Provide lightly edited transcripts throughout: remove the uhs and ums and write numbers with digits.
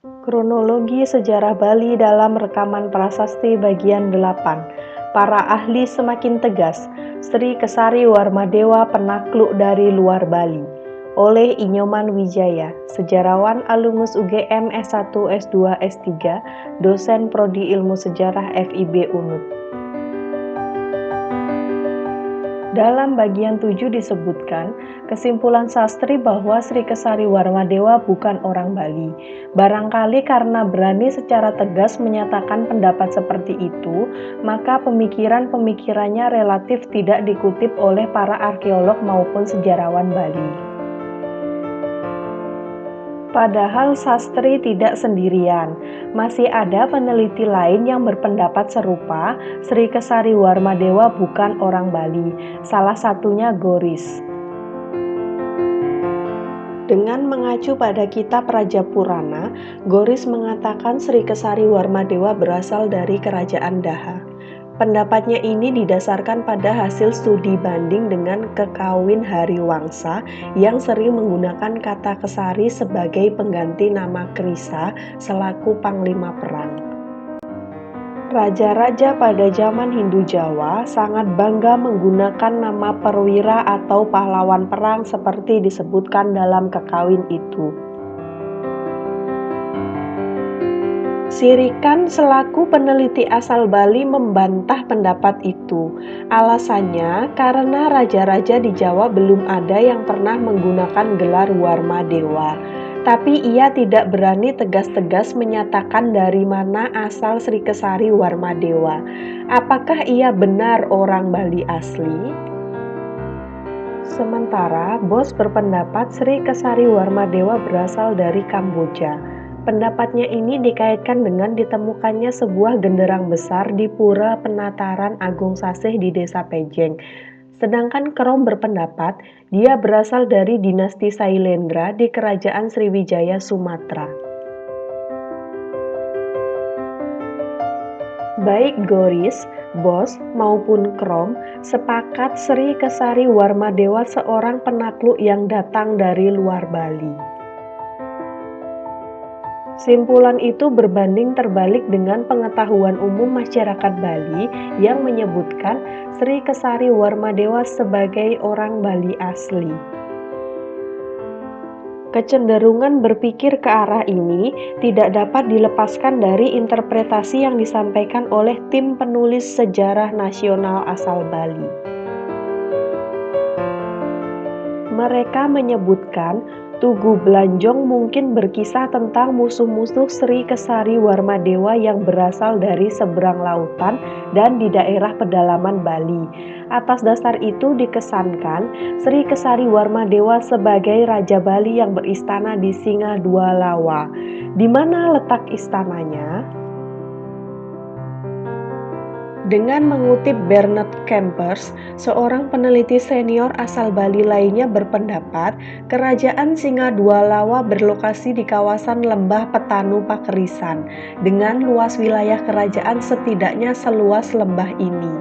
Kronologi sejarah Bali dalam rekaman prasasti bagian 8. Para ahli semakin tegas. Sri Kesari Warmadewa penakluk dari luar Bali. Oleh Inyoman Wijaya, sejarawan alumnus UGM S1, S2, S3, dosen Prodi Ilmu Sejarah FIB UNUD. Dalam bagian 7 disebutkan, kesimpulan sastri bahwa Sri Kesari Warmadewa bukan orang Bali. Barangkali karena berani secara tegas menyatakan pendapat seperti itu, maka pemikiran-pemikirannya relatif tidak dikutip oleh para arkeolog maupun sejarawan Bali. Padahal sastri tidak sendirian, masih ada peneliti lain yang berpendapat serupa, Sri Kesari Warmadewa bukan orang Bali, salah satunya Goris. Dengan mengacu pada kitab Raja Purana, Goris mengatakan Sri Kesari Warmadewa berasal dari kerajaan Daha. Pendapatnya ini didasarkan pada hasil studi banding dengan Kekawin Hariwangsa yang sering menggunakan kata Kesari sebagai pengganti nama Krisa selaku panglima perang. Raja-raja pada zaman Hindu Jawa sangat bangga menggunakan nama perwira atau pahlawan perang seperti disebutkan dalam Kekawin itu. Sirikan selaku peneliti asal Bali membantah pendapat itu. Alasannya karena raja-raja di Jawa belum ada yang pernah menggunakan gelar Warmadewa. Tapi ia tidak berani tegas-tegas menyatakan dari mana asal Sri Kesari Warmadewa. Apakah ia benar orang Bali asli? Sementara Bos berpendapat Sri Kesari Warmadewa berasal dari Kamboja. Pendapatnya ini dikaitkan dengan ditemukannya sebuah genderang besar di Pura Penataran Agung Sasih di Desa Pejeng. Sedangkan Krom berpendapat dia berasal dari dinasti Sailendra di Kerajaan Sriwijaya Sumatera. Baik Goris, Bos maupun Krom sepakat Sri Kesari Warmadewa seorang penakluk yang datang dari luar Bali. Simpulan itu berbanding terbalik dengan pengetahuan umum masyarakat Bali yang menyebutkan Sri Kesari Warmadewa sebagai orang Bali asli. Kecenderungan berpikir ke arah ini tidak dapat dilepaskan dari interpretasi yang disampaikan oleh tim penulis sejarah nasional asal Bali. Mereka menyebutkan Tugu Blanjong mungkin berkisah tentang musuh-musuh Sri Kesari Warmadewa yang berasal dari seberang lautan dan di daerah pedalaman Bali. Atas dasar itu dikesankan Sri Kesari Warmadewa sebagai Raja Bali yang beristana di Singadwalawa. Di mana letak istananya? Dengan mengutip Bernard Kempers, seorang peneliti senior asal Bali lainnya berpendapat kerajaan Singadwalawa berlokasi di kawasan lembah Petanu Pakerisan dengan luas wilayah kerajaan setidaknya seluas lembah ini.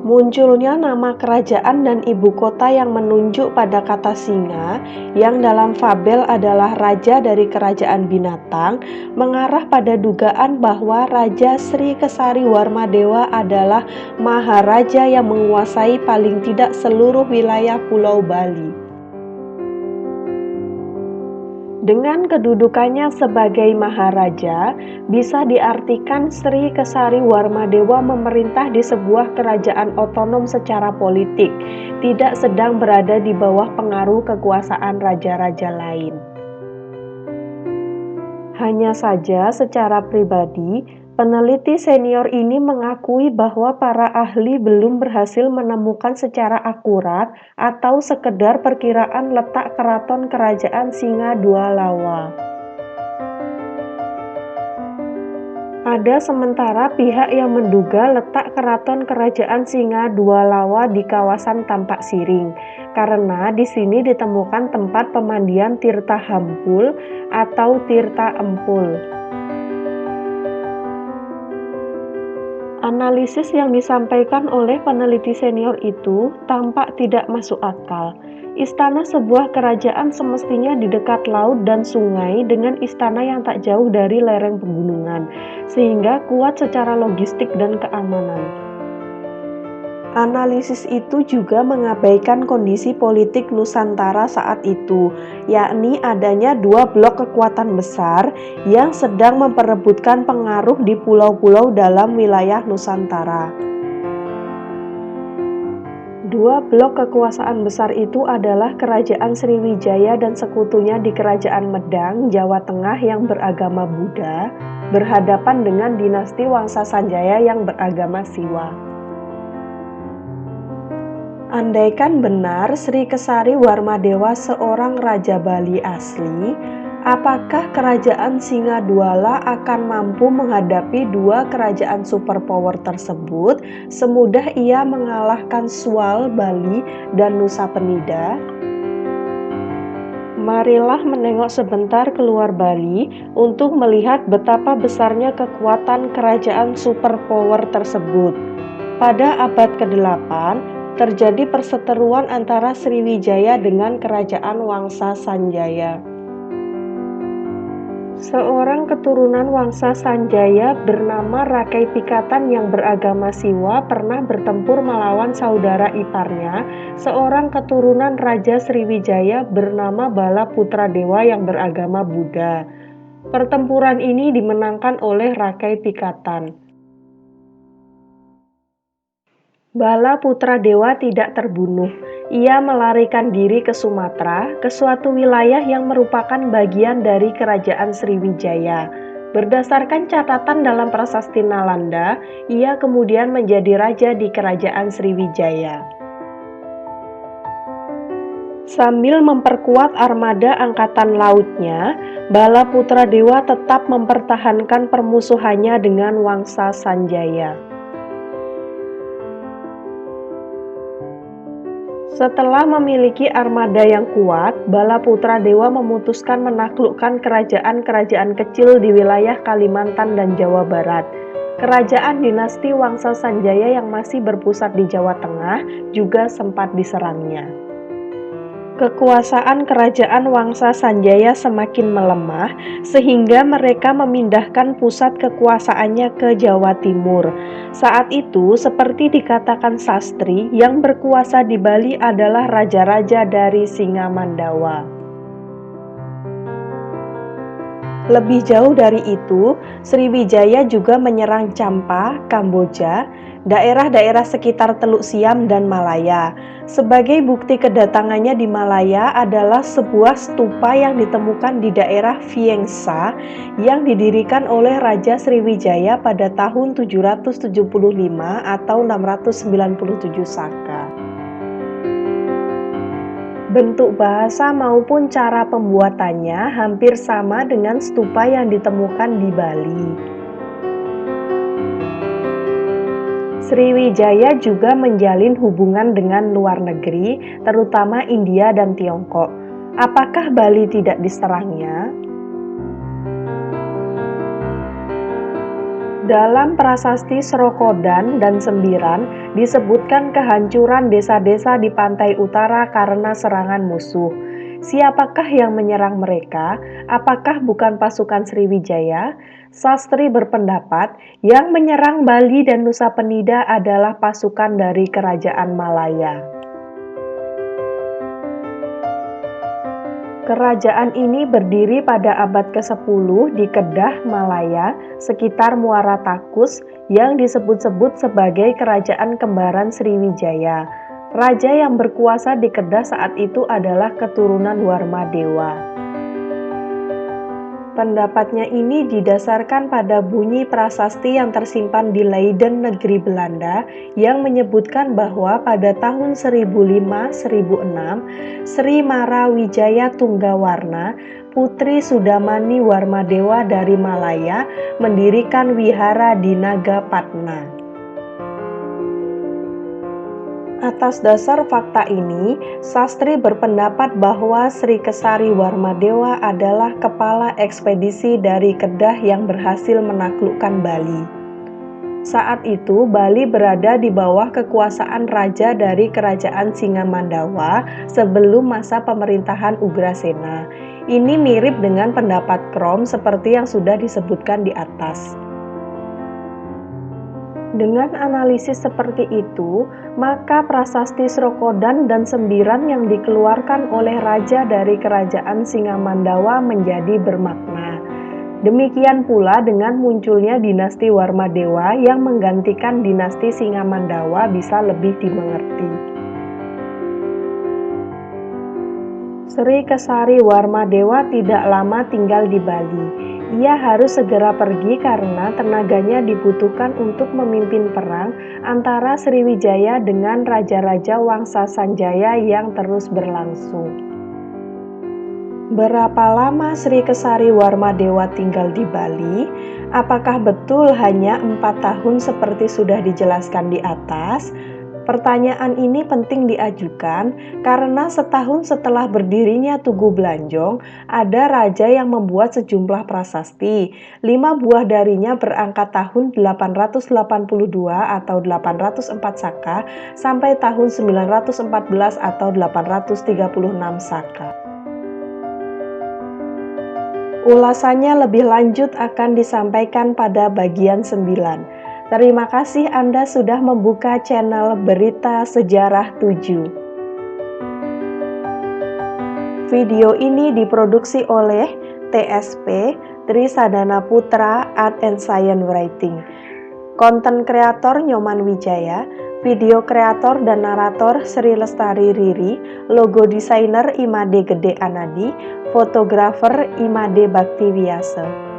Munculnya nama kerajaan dan ibu kota yang menunjuk pada kata singa, yang dalam fabel adalah raja dari kerajaan binatang, mengarah pada dugaan bahwa Raja Sri Kesari Warmadewa adalah maharaja yang menguasai paling tidak seluruh wilayah Pulau Bali. Dengan kedudukannya sebagai maharaja, bisa diartikan Sri Kesari Warmadewa memerintah di sebuah kerajaan otonom secara politik, tidak sedang berada di bawah pengaruh kekuasaan raja-raja lain. Hanya saja secara pribadi, peneliti senior ini mengakui bahwa para ahli belum berhasil menemukan secara akurat atau sekedar perkiraan letak keraton kerajaan Singadwalawa. Ada sementara pihak yang menduga letak keraton kerajaan Singadwalawa di kawasan Tampak Siring, karena di sini ditemukan tempat pemandian Tirta Hampul atau Tirta Empul. Analisis yang disampaikan oleh peneliti senior itu tampak tidak masuk akal. Istana sebuah kerajaan semestinya di dekat laut dan sungai dengan istana yang tak jauh dari lereng pegunungan, sehingga kuat secara logistik dan keamanan. Analisis itu juga mengabaikan kondisi politik Nusantara saat itu, yakni adanya dua blok kekuatan besar yang sedang memperebutkan pengaruh di pulau-pulau dalam wilayah Nusantara. Dua blok kekuasaan besar itu adalah Kerajaan Sriwijaya dan sekutunya di Kerajaan Medang, Jawa Tengah yang beragama Buddha, berhadapan dengan dinasti Wangsa Sanjaya yang beragama Siwa. Andaikan benar Sri Kesari Warmadewa seorang Raja Bali asli, apakah Kerajaan Singadwala akan mampu menghadapi dua kerajaan superpower tersebut semudah ia mengalahkan Swal Bali dan Nusa Penida? Marilah menengok sebentar keluar Bali untuk melihat betapa besarnya kekuatan kerajaan superpower tersebut. Pada abad ke-8, terjadi perseteruan antara Sriwijaya dengan kerajaan Wangsa Sanjaya. Seorang keturunan Wangsa Sanjaya bernama Rakai Pikatan yang beragama Siwa pernah bertempur melawan saudara iparnya, seorang keturunan Raja Sriwijaya bernama Bala Putradewa yang beragama Buddha. Pertempuran ini dimenangkan oleh Rakai Pikatan. Bala Putradewa tidak terbunuh. Ia melarikan diri ke Sumatera, ke suatu wilayah yang merupakan bagian dari Kerajaan Sriwijaya. Berdasarkan catatan dalam prasasti Nalanda, ia kemudian menjadi raja di Kerajaan Sriwijaya. Sambil memperkuat armada angkatan lautnya, Bala Putradewa tetap mempertahankan permusuhannya dengan Wangsa Sanjaya. Setelah memiliki armada yang kuat, Bala Putradewa memutuskan menaklukkan kerajaan-kerajaan kecil di wilayah Kalimantan dan Jawa Barat. Kerajaan dinasti Wangsa Sanjaya yang masih berpusat di Jawa Tengah juga sempat diserangnya. Kekuasaan kerajaan Wangsa Sanjaya semakin melemah, sehingga mereka memindahkan pusat kekuasaannya ke Jawa Timur. Saat itu, seperti dikatakan Sastri, yang berkuasa di Bali adalah raja-raja dari Singamandawa. Lebih jauh dari itu, Sriwijaya juga menyerang Champa, Kamboja, daerah-daerah sekitar Teluk Siam dan Malaya. Sebagai bukti kedatangannya di Malaya adalah sebuah stupa yang ditemukan di daerah Viengsa yang didirikan oleh Raja Sriwijaya pada tahun 775 atau 697 Saka. Bentuk bahasa maupun cara pembuatannya hampir sama dengan stupa yang ditemukan di Bali. Sriwijaya juga menjalin hubungan dengan luar negeri, terutama India dan Tiongkok. Apakah Bali tidak diserangnya? Dalam prasasti Srokodan dan Sembiran disebutkan kehancuran desa-desa di pantai utara karena serangan musuh. Siapakah yang menyerang mereka? Apakah bukan pasukan Sriwijaya? Sastri berpendapat yang menyerang Bali dan Nusa Penida adalah pasukan dari Kerajaan Malaya. Kerajaan ini berdiri pada abad ke-10 di Kedah, Malaya, sekitar Muara Takus, yang disebut-sebut sebagai kerajaan kembaran Sriwijaya. Raja yang berkuasa di Kedah saat itu adalah keturunan Warmadewa. Pendapatnya ini didasarkan pada bunyi prasasti yang tersimpan di Leiden, negeri Belanda, yang menyebutkan bahwa pada tahun 1005-1006, Sri Mara Wijaya Tunggawarna, putri Sudamani Warmadewa dari Malaya, mendirikan wihara di Nagapatna. Atas dasar fakta ini, Sastri berpendapat bahwa Sri Kesari Warmadewa adalah kepala ekspedisi dari Kedah yang berhasil menaklukkan Bali. Saat itu, Bali berada di bawah kekuasaan raja dari Kerajaan Singamandawa sebelum masa pemerintahan Ugrasena. Ini mirip dengan pendapat Krom seperti yang sudah disebutkan di atas. Dengan analisis seperti itu, maka prasasti Srokodam dan Sembiran yang dikeluarkan oleh raja dari Kerajaan Singamandawa menjadi bermakna. Demikian pula dengan munculnya dinasti Warmadewa yang menggantikan dinasti Singamandawa bisa lebih dimengerti. Sri Kesari Warmadewa tidak lama tinggal di Bali. Ia harus segera pergi karena tenaganya dibutuhkan untuk memimpin perang antara Sriwijaya dengan raja-raja Wangsa Sanjaya yang terus berlangsung. Berapa lama Sri Kesari Warmadewa tinggal di Bali? Apakah betul hanya 4 tahun seperti sudah dijelaskan di atas? Pertanyaan ini penting diajukan karena setahun setelah berdirinya Tugu Blanjong, ada raja yang membuat sejumlah prasasti. 5 buah darinya berangkat tahun 882 atau 804 Saka sampai tahun 914 atau 836 Saka. Ulasannya lebih lanjut akan disampaikan pada bagian 9. Terima kasih Anda sudah membuka channel Berita Sejarah 7. Video ini diproduksi oleh TSP Trisadana Putra Art and Science Writing. Konten kreator Nyoman Wijaya, video kreator dan narator Sri Lestari Riri, logo desainer Imade Gede Anadi, fotografer Imade Bakti Wiase.